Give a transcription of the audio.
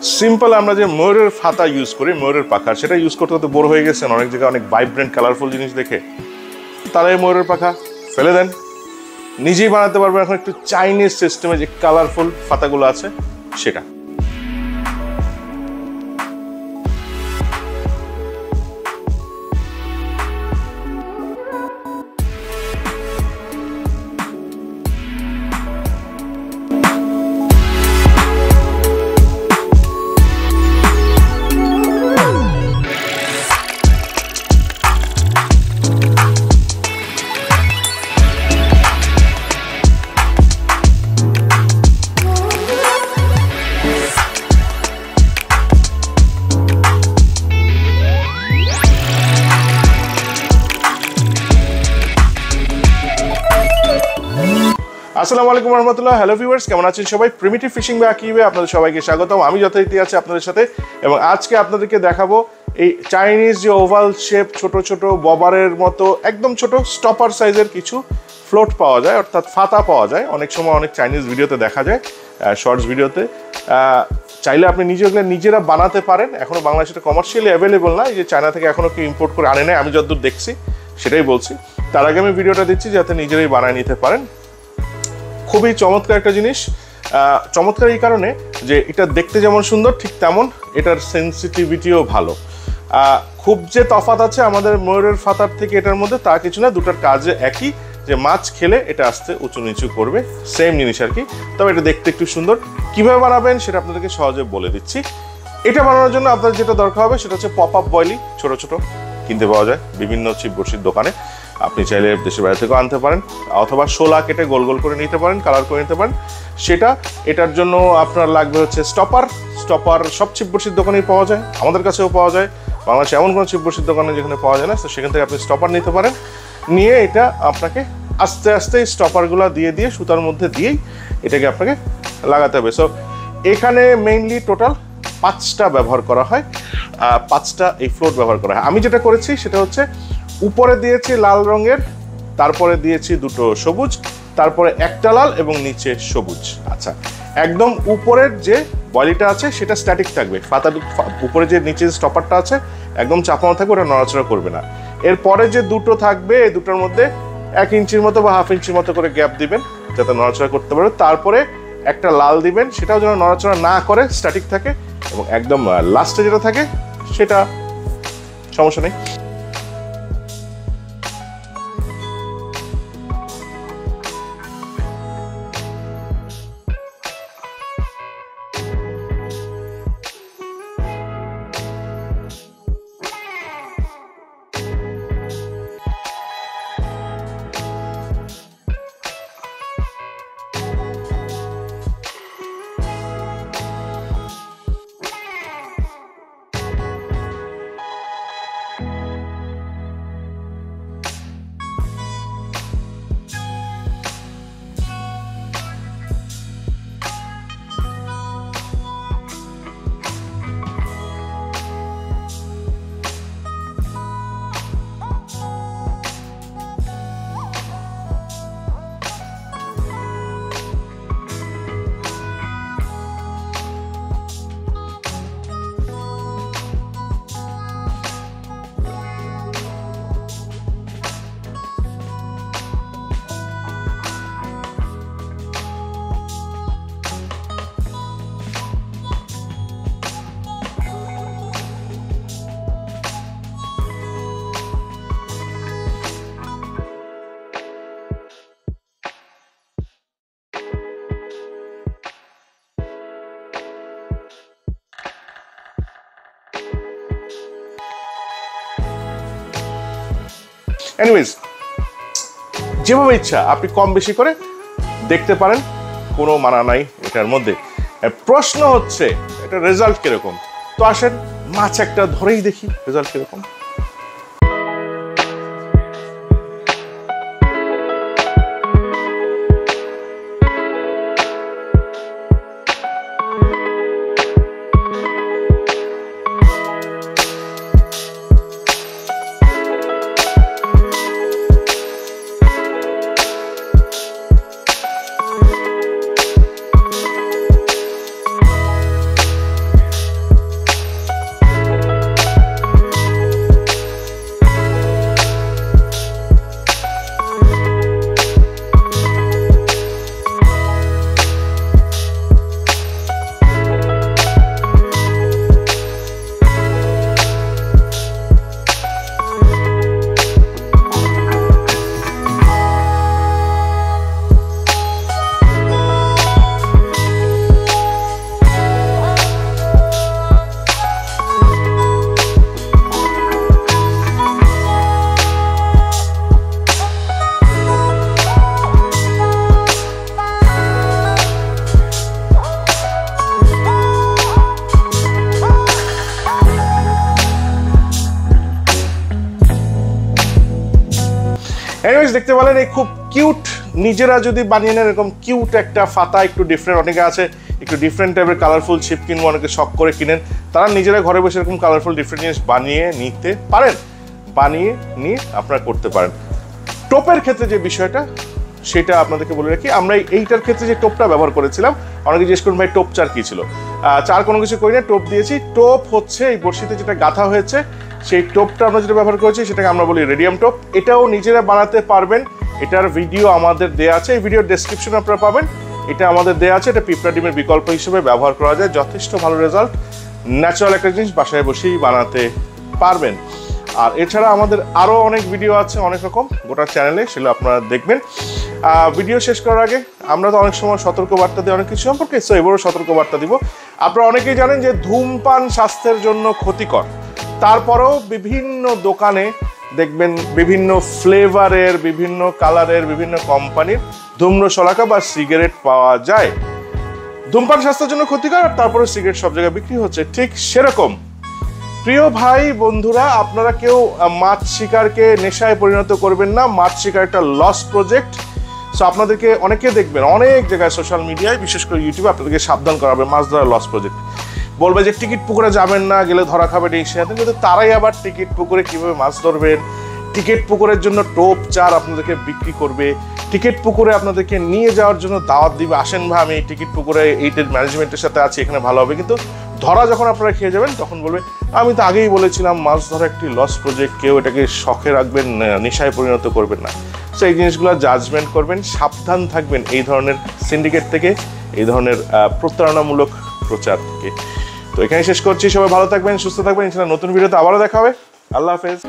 Simple আমরা যে ময়ূরের ফাতা ইউজ করি, ময়ূরের পাখা, সেটা ইউজ করতে করতে বোর হয়ে গেছেন অনেক জায়গায় অনেক ভাইব্রেন্ট কালারফুল জিনিস দেখে, তাহলে ময়ূরের পাখা ফেলে দেন, নিজেই বানাতে পারবেন এখন একটু চাইনিজ সিস্টেমে যে কালারফুল ফাতাগুলো আছে সেটা। আসসালামু আলাইকুম রহমতুল্লাহ। হ্যালো ভিউয়ার্স, কেমন আছেন সবাই? প্রিমিটিভ ফিশিং বাই আকিবে আপনাদের সবাইকে স্বাগতম। আমি যথারীতি আছি আপনাদের সাথে, এবং আজকে আপনাদেরকে দেখাবো এই চাইনিজ যে ওভাল শেপ ছোট ছোট ববারের মতো একদম ছোট স্টপার সাইজের কিছু ফ্লোট পাওয়া যায়, অর্থাৎ ফাতা পাওয়া যায়। অনেক সময় অনেক চাইনিজ ভিডিওতে দেখা যায়, শর্টস ভিডিওতে। চাইলে আপনি নিজেরা বানাতে পারেন। এখনও বাংলাদেশে কমার্শিয়ালি অ্যাভেলেবল না, এই যে চায়না থেকে এখনও কেউ ইম্পোর্ট করে আনে নেয়, আমি যতদূর দেখছি সেটাই বলছি। তার আগে আমি ভিডিওটা দিচ্ছি যাতে নিজেরাই বানায় নিতে পারেন। খুবই চমৎকার একটা জিনিস। চমৎকার এই কারণে যে এটা দেখতে যেমন সুন্দর ঠিক তেমন এটার সেন্সিটিভিটিও ভালো। খুব যে তফাৎ আছে আমাদের ময়ূরের ফাতার থেকে এটার মধ্যে তা কিছু না, দুটার কাজে একই, যে মাছ খেলে এটা আস্তে উঁচু নিচু করবে, সেম জিনিস আর কি। তবে এটা দেখতে একটু সুন্দর। কীভাবে বানাবেন সেটা আপনাদেরকে সহজে বলে দিচ্ছি। এটা বানানোর জন্য আপনার যেটা দরকার হবে সেটা হচ্ছে পপ আপ বয়লি, ছোটো ছোটো কিনতে পাওয়া যায় বিভিন্ন ছিপ বড়শির দোকানে। আপনি চাইলে দেশের বাইরে থেকেও আনতে পারেন, অথবা শোলা কেটে গোল গোল করে নিতে পারেন, কালার করে নিতে পারেন সেটা। এটার জন্য আপনার লাগবে হচ্ছে স্টপার। সব ছিপ বড়শির দোকানেই পাওয়া যায়, আমাদের কাছেও পাওয়া যায়। বাংলাদেশে এমন কোনো ছিপ বড়শির দোকানে যেখানে পাওয়া যায় না, তো সেখান থেকে আপনি স্টপার নিতে পারেন। নিয়ে এটা আপনাকে আস্তে আস্তে স্টপারগুলো দিয়ে সুতার মধ্যে দিয়েই এটাকে আপনাকে লাগাতে হবে। সো এখানে মেইনলি টোটাল 5টা ব্যবহার করা হয়, 5টা এই ফ্লোট ব্যবহার করা হয়। আমি যেটা করেছি সেটা হচ্ছে উপরে দিয়েছি লাল রঙের, তারপরে দিয়েছি দুটো সবুজ, তারপরে একটা লাল এবং নিচে সবুজ। আচ্ছা, একদম উপরের যে বয়লিটা আছে সেটা স্ট্যাটিক থাকবে, ফাতা উপরে যে নিচে স্টপারটা আছে একদম চাপানো থাকবে, ওটা নড়াচড়া করবে না। এরপরে যে দুটো থাকবে এই দুটোর মধ্যে 1 ইঞ্চির মতো বা হাফ ইঞ্চির মতো করে গ্যাপ দিবেন যাতে নড়াচড়া করতে পারে। তারপরে একটা লাল দিবেন, সেটাও যেন নড়াচড়া না করে, স্ট্যাটিক থাকে। এবং একদম লাস্টে যেটা থাকে সেটা সমস্যা নেই। এনিওয়েজ, যেভাবে ইচ্ছা আপনি কম বেশি করে দেখতে পারেন, কোনো মানা নাই এটার মধ্যে। প্রশ্ন হচ্ছে এটা রেজাল্ট কিরকম। তো আসেন মাছ একটা ধরেই দেখি রেজাল্ট কিরকম। গাইস দেখতে পেলেন এই খুব কিউট, নিজেরা যদি বানিয়ে নেন এরকম কিউট একটা ফাতা, একটু ডিফারেন্ট, অনেকে আছে একটু ডিফারেন্ট টাইপের কালারফুল ছিপ কিনবো, অনেকে শখ করে কিনেন, তারা নিজেরা ঘরে বসে এরকম কালারফুল ডিফারেন্ট জিনিস বানিয়ে নিতে পারেন, বানিয়ে নিয়ে আপনারা করতে পারেন। টোপের ক্ষেত্রে যে বিষয়টা সেটা আপনাদেরকে বলে রাখি, আমরা এইটার ক্ষেত্রে যে টোপটা ব্যবহার করেছিলাম, অনেকে জিজ্ঞেস করুন ভাই টোপ চার কি ছিল। চার কোনো কিছু করি না, টোপ দিয়েছি। টোপ হচ্ছে এই বড়শিতে যেটা গাঁথা হয়েছে সেই টোপটা আমরা যেটা ব্যবহার করেছি সেটাকে আমরা বলি রেডিয়াম টোপ। এটাও নিজেরা বানাতে পারবেন, এটার ভিডিও আমাদের দেয়া আছে, এই ভিডিওর ডেসক্রিপশনে আপনারা পাবেন। এটা আমাদের দেয়া আছে, এটা পিঁপড়া ডিমের বিকল্প হিসেবে ব্যবহার করা যায়, যথেষ্ট ভালো রেজাল্ট, ন্যাচারাল একটা জিনিস, বাসায় বসেই বানাতে পারবেন। আর এছাড়া আমাদের আরও অনেক ভিডিও আছে অনেক রকম গোটা চ্যানেলে, সেগুলো আপনারা দেখবেন। ভিডিও শেষ করার আগে আমরা তো অনেক সময় সতর্কবার্তা দিই অনেক কিছু সম্পর্কে, সো এবারও সতর্কবার্তা দিব। আপনারা অনেকেই জানেন যে ধূমপান স্বাস্থ্যের জন্য ক্ষতিকর, তারপরেও বিভিন্ন দোকানে দেখবেন বিভিন্ন ফ্লেভারের, বিভিন্ন কালারের, বিভিন্ন কোম্পানির ধূম্র শলাকা বা সিগারেট পাওয়া যায়। ধূমপান স্বাস্থ্যের জন্য ক্ষতিকর, তারপরে সিগারেট সব জায়গায় বিক্রি হচ্ছে। ঠিক সেরকম প্রিয় ভাই বন্ধুরা, আপনারা কেউ মাছ শিকারকে নেশায় পরিণত করবেন না। মাছ শিকার একটা লস প্রজেক্ট। সো আপনাদেরকে অনেকে দেখবেন অনেক জায়গায় সোশ্যাল মিডিয়ায়, বিশেষ করে ইউটিউবে আপনাদেরকে সাবধান করা হবে, মাছ ধরা লস প্রজেক্ট। বলবে যে টিকিট পুকুরে যাবেন না, গেলে ধরা খাবে এই সে, কিন্তু তারাই আবার টিকিট পুকুরে কীভাবে মাছ ধরবেন, টিকিট পুকুরের জন্য টোপ চার আপনাদেরকে বিক্রি করবে, টিকিট পুকুরে আপনাদেরকে নিয়ে যাওয়ার জন্য দাওয়াত দিবে, আসেন ভাই আমি টিকিট পুকুরে এইটের ম্যানেজমেন্টের সাথে আছি, এখানে ভালো হবে। কিন্তু ধরা যখন আপনারা খেয়ে যাবেন তখন বলবে আমি তো আগেই বলেছিলাম মাছ ধরা একটি লস প্রজেক্ট, কেউ এটাকে শখে রাখবেন, নেশায় পরিণত করবেন না। সো এই জিনিসগুলো জাজমেন্ট করবেন, সাবধান থাকবেন এই ধরনের সিন্ডিকেট থেকে, এই ধরনের প্রতারণামূলক প্রচার থেকে। তো এখানে শেষ করছি, সবাই ভালো থাকবেন, সুস্থ থাকবেন, ইনশাআল্লাহ নতুন ভিডিওতে আবারও দেখা হবে। আল্লাহ হাফেজ।